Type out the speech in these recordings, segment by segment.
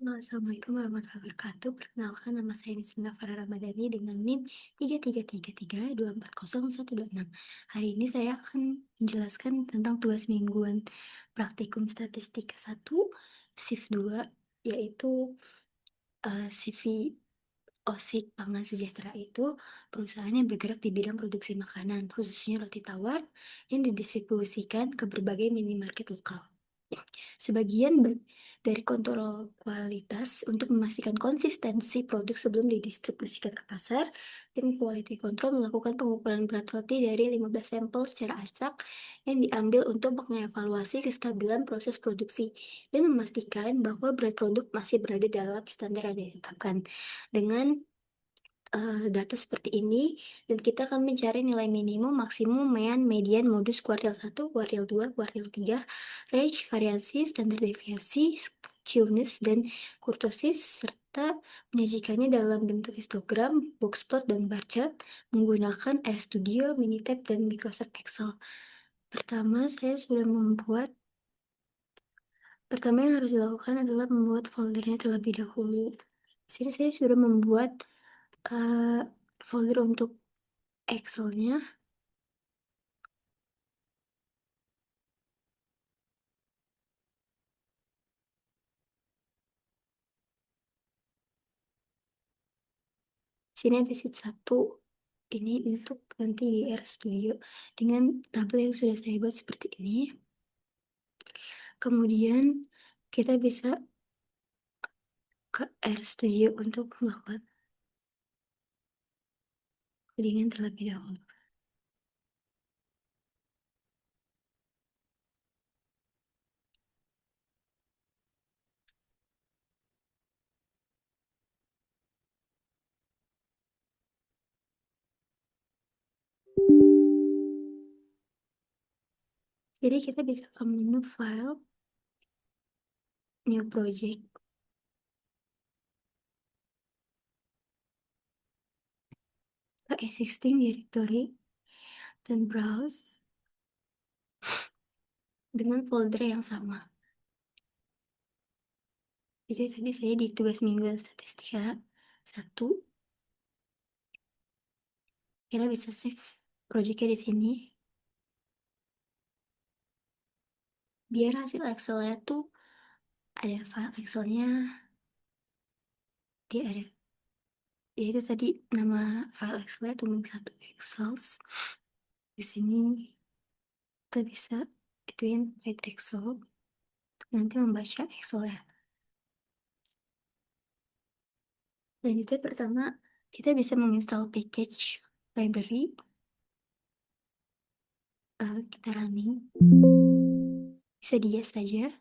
Assalamualaikum warahmatullahi wabarakatuh. Perkenalkan, nama saya Nismina Farah Ramadhani dengan NIM 3333240126. Hari ini saya akan menjelaskan tentang tugas mingguan praktikum statistika 1, shift 2, yaitu CV OSIK Pangan Sejahtera itu perusahaan yang bergerak di bidang produksi makanan, khususnya roti tawar yang didistribusikan ke berbagai minimarket lokal. Sebagian dari kontrol kualitas untuk memastikan konsistensi produk sebelum didistribusikan ke pasar, tim quality control melakukan pengukuran berat roti dari 15 sampel secara acak yang diambil untuk mengevaluasi kestabilan proses produksi dan memastikan bahwa berat produk masih berada dalam standar yang ditetapkan. Dengan data seperti ini, dan kita akan mencari nilai minimum, maksimum, median, modus, kuartil 1, kuartil 2, kuartil 3, range, variansi, standar deviasi, skewness, dan kurtosis, serta menyajikannya dalam bentuk histogram, boxplot, dan bar chart menggunakan RStudio, Minitab, dan Microsoft Excel. Pertama yang harus dilakukan adalah membuat foldernya terlebih dahulu. Di sini saya sudah membuat folder untuk Excel-nya. Sini ada sheet 1. Ini untuk nanti di RStudio dengan tabel yang sudah saya buat seperti ini. Kemudian kita bisa ke RStudio untuk melakukan codingan terlebih dahulu. Jadi kita bisa ke menu file, new project, ke existing directory, dan browse dengan folder yang sama. Jadi tadi saya di tugas mingguan statistika 1, kita bisa save projectnya di sini. Biar hasil Excel-nya tuh ada file Excel-nya, dia ada, yaitu tadi nama file Excel-nya tumbang 1 Excels. Di sini kita bisa ituin read Excel, nanti membaca Excel-nya. Selanjutnya pertama, kita bisa menginstal package library. Kita running, bisa di yes saja.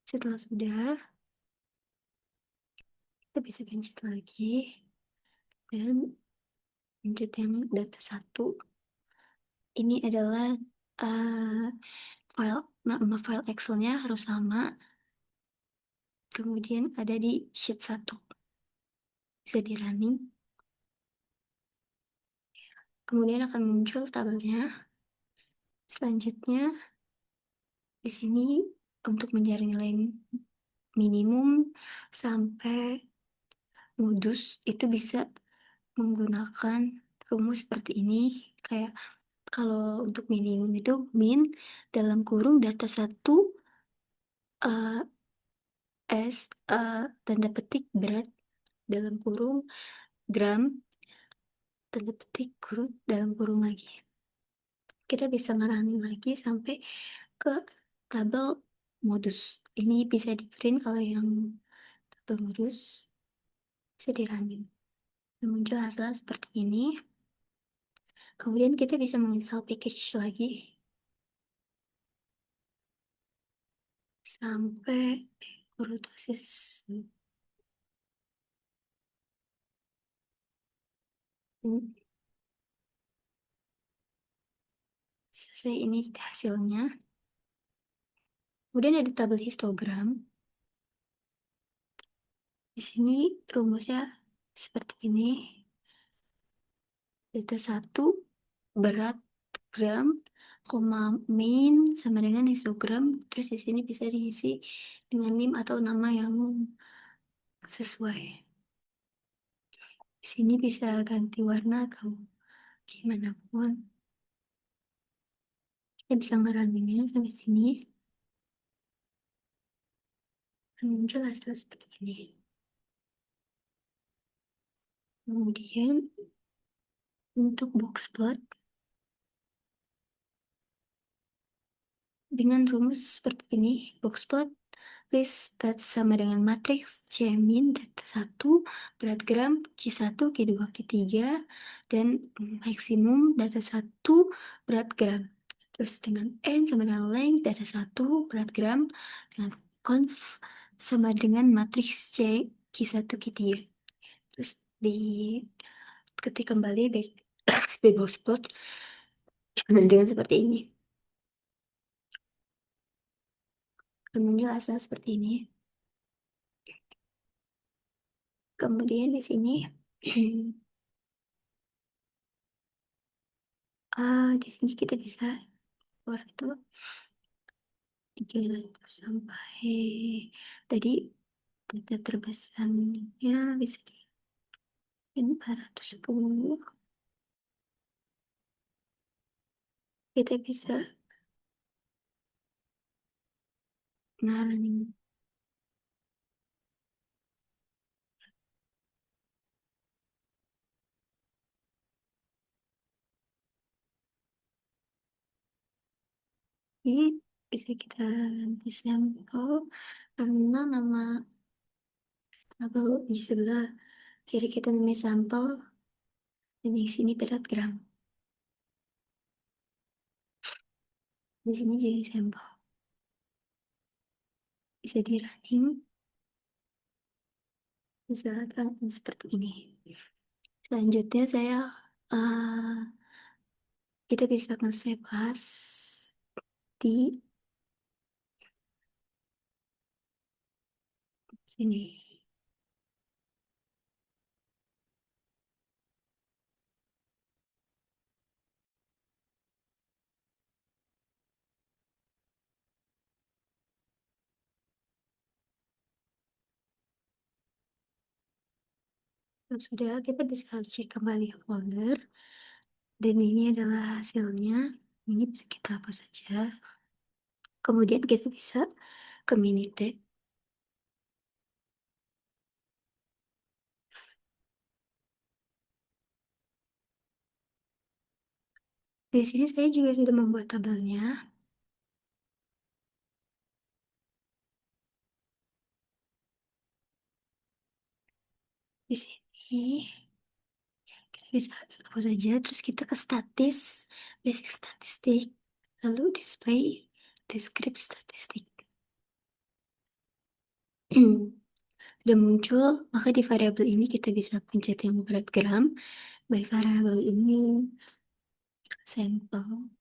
Setelah sudah, kita bisa pencet lagi dan pencet yang data 1. Ini adalah nama file Excel-nya harus sama. Kemudian ada di sheet 1. Bisa di running. Kemudian akan muncul tabelnya. Selanjutnya di sini untuk mencari nilai minimum sampai modus itu bisa menggunakan rumus seperti ini. Kayak kalau untuk minimum itu min dalam kurung data 1 tanda petik berat dalam kurung gram tanda petik kurung dalam kurung lagi. Kita bisa ngerangin lagi sampai ke tabel modus. Ini bisa di print kalau yang tabel modus, bisa di running. Muncul hasil seperti ini. Kemudian kita bisa menginstal package lagi sampai kurtosis. Selesai, ini hasilnya. Kemudian ada tabel histogram. Di sini rumusnya seperti ini. Data 1 berat gram, koma min sama dengan histogram. Terus di sini bisa diisi dengan NIM atau nama yang sesuai. Di sini bisa ganti warna atau gimana pun. Kita bisa ngeraninnya sampai sini. Dan muncul hasil seperti ini. Kemudian untuk box plot dengan rumus seperti ini, box plot list stats sama dengan matriks C min data 1 berat gram Q1 Q2 Q3 dan maksimum data 1 berat gram. Terus dengan N sama dengan length data 1 berat gram dengan conv sama dengan matriks C Q1 Q3. Terus di ketik kembali back box plot dengan seperti ini. Kemudian hasil seperti ini. Kemudian di sini di sini kita bisa keluar itu 300 sampai tadi data terbesarnya bisa di 410. Kita bisa ngaranin ini, bisa kita ganti sampel karena nama tabel di sebelah kiri kita namanya sampel dan di sini berat gram. Di sini jadi sampel. Bisa di running. Misalkan seperti ini. Selanjutnya uh, kita bisa save as di sini. Nah, sudah kita bisa cek kembali folder dan ini adalah hasilnya. Ini bisa kita hapus saja. Kemudian kita bisa ke Minitab. Di sini saya juga sudah membuat tabelnya. Di sini kita bisa hapus saja. Terus kita ke statis, basic statistik, lalu display, descript statistik. Sudah muncul, maka di variabel ini kita bisa pencet yang berat gram. By variabel ini sampel.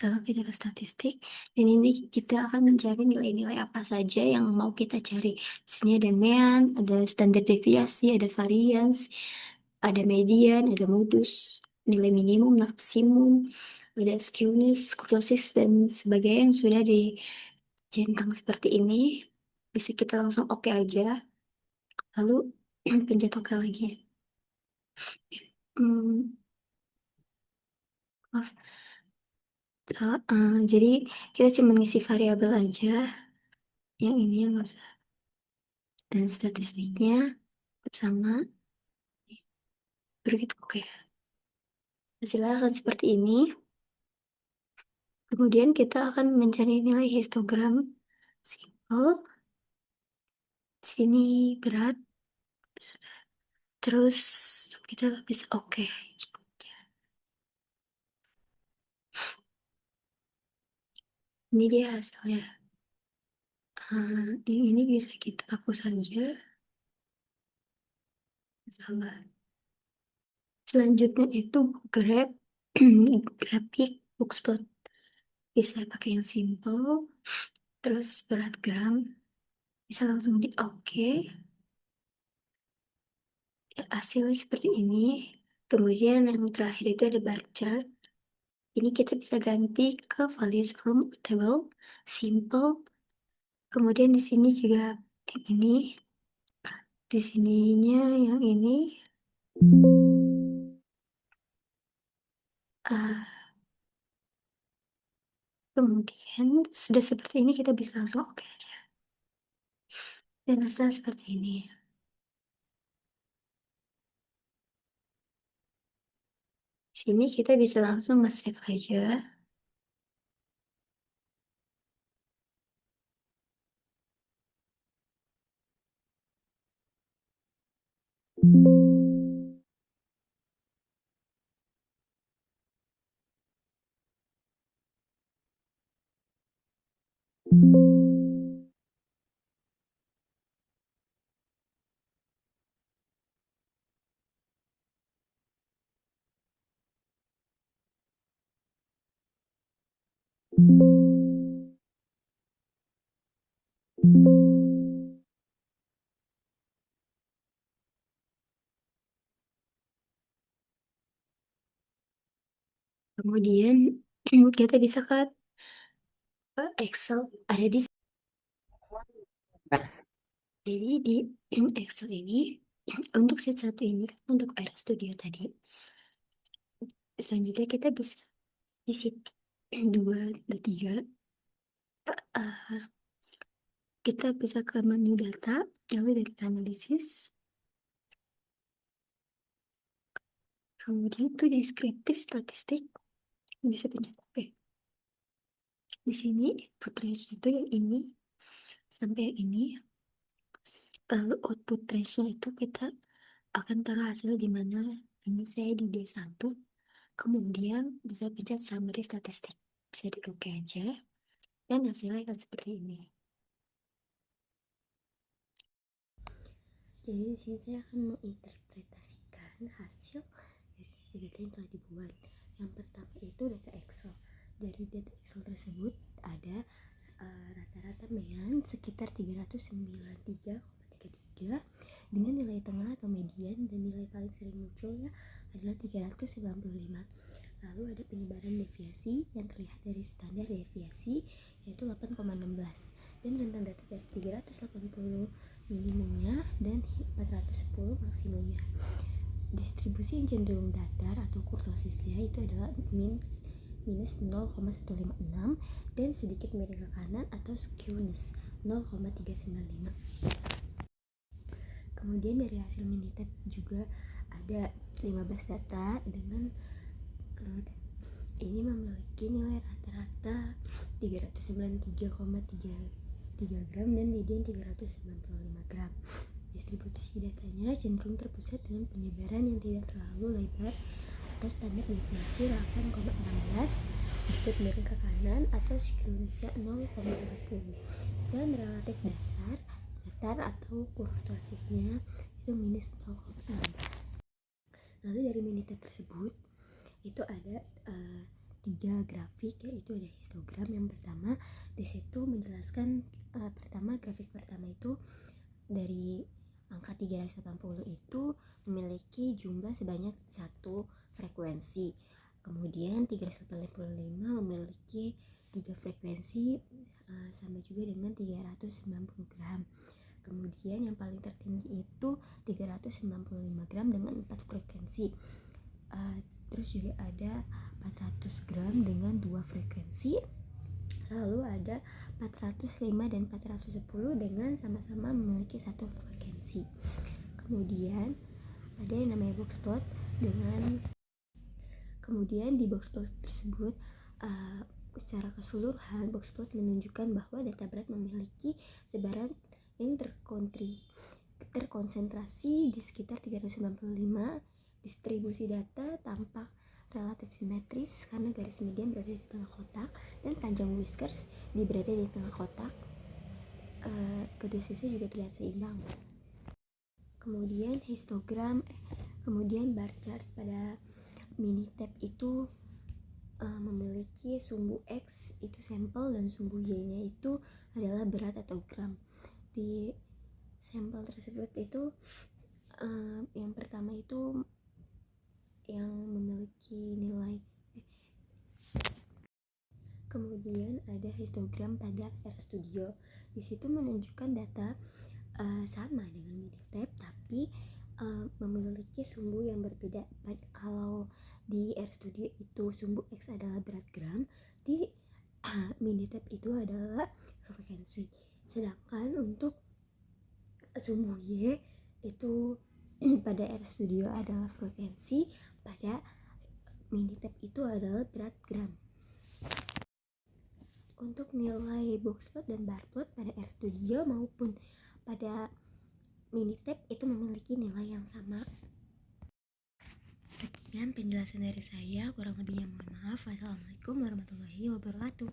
Kalau kita ke statistik, dan ini kita akan mencari nilai-nilai apa saja yang mau kita cari. Di sini ada mean, ada standar deviasi, ada variance, ada median, ada modus, nilai minimum, maksimum, ada skewness, kurtosis, dan sebagainya yang sudah dicentang seperti ini. Bisa kita langsung oke aja, lalu pencet oke lagi. Hmm, maaf. Jadi kita cuma ngisi variabel aja, yang ini yang nggak usah. Dan statistiknya tetap sama. Baru gitu, oke. Hasilnya akan seperti ini. Kemudian kita akan mencari nilai histogram simple. Sini berat. Terus kita bisa oke. Ini dia hasilnya. Yang ini bisa kita hapus saja. Salah. Selanjutnya itu grab, grafik, bookspot. Bisa pakai yang simple. Terus berat gram. Bisa langsung di oke. Ya, hasilnya seperti ini. Kemudian yang terakhir itu ada bar chart. Ini kita bisa ganti ke values from table, simple. Kemudian di sini juga yang ini, di sininya yang ini. Kemudian sudah seperti ini kita bisa langsung oke aja. Dan hasilnya seperti ini. Di sini kita bisa langsung nge-save aja. Kemudian kita bisa ke Excel, ada di jadi di Excel ini untuk sheet 1 ini kan untuk Air Studio tadi. Selanjutnya kita bisa di sheet 2 dan 3 kita bisa ke menu data, lalu dari analisis, kemudian itu deskriptif statistik, bisa pencet oke. Di sini input range itu yang ini sampai yang ini. Lalu output range-nya itu kita akan taruh hasil di mana. Ini saya di D1. Kemudian bisa pencet summary statistik. Bisa di oke aja. Dan hasilnya akan seperti ini. Jadi di sini saya akan menginterpretasikan hasil dari data yang telah dibuat. Yang pertama itu data Excel. Dari data Excel tersebut ada rata-rata mean sekitar 393,33 dengan nilai tengah atau median dan nilai paling sering munculnya adalah 395. Lalu ada penyebaran deviasi yang terlihat dari standar deviasi yaitu 8,16 dan rentang data dari 380 minimumnya dan 410 maksimumnya. Distribusi yang cenderung datar atau kurtosisnya itu adalah minus 0,156 dan sedikit miring ke kanan atau skewness 0,395. Kemudian dari hasil Minitab juga ada 15 data dengan ini memiliki nilai rata-rata 393,33 gram dan median 395 gram. Distribusi datanya cenderung terpusat dengan penyebaran yang tidak terlalu lebar atau standar deviasi 8,16, sedikit miring ke kanan atau skewnessnya 0,40 dan relatif datar atau kurtosisnya itu minus 0,16. Lalu dari Minitab tersebut itu ada 3 grafik, yaitu ada histogram. Yang pertama di situ menjelaskan grafik pertama itu dari angka 380 itu memiliki jumlah sebanyak 1 frekuensi. Kemudian 385 memiliki 3 frekuensi sama juga dengan 390 gram. Kemudian yang paling tertinggi itu 395 gram dengan 4 frekuensi. Terus juga ada 400 gram dengan 2 frekuensi. Lalu ada 405 dan 410 dengan sama-sama memiliki 1 frekuensi. Kemudian ada yang namanya boxplot dengan kemudian di boxplot tersebut secara keseluruhan boxplot menunjukkan bahwa data berat memiliki sebaran yang terkonsentrasi di sekitar 395. Distribusi data tampak relatif simetris karena garis median berada di tengah kotak dan panjang whiskers berada di tengah kotak. Kedua sisi juga terlihat seimbang. Kemudian histogram, kemudian bar chart pada Minitab itu memiliki sumbu X itu sampel dan sumbu Y-nya itu adalah berat atau gram. Di sampel tersebut itu yang pertama itu yang memiliki nilai. Kemudian ada histogram pada RStudio. Di situ menunjukkan data sama dengan Minitab, tapi memiliki sumbu yang berbeda. Kalau di RStudio itu sumbu X adalah berat gram, di Minitab itu adalah frekuensi. Sedangkan untuk sumbu Y itu pada RStudio adalah frekuensi, pada Minitab itu adalah berat gram. Untuk nilai boxplot dan barplot pada RStudio maupun pada Minitab itu memiliki nilai yang sama. Sekian penjelasan dari saya, kurang lebihnya mohon maaf. Wassalamualaikum warahmatullahi wabarakatuh.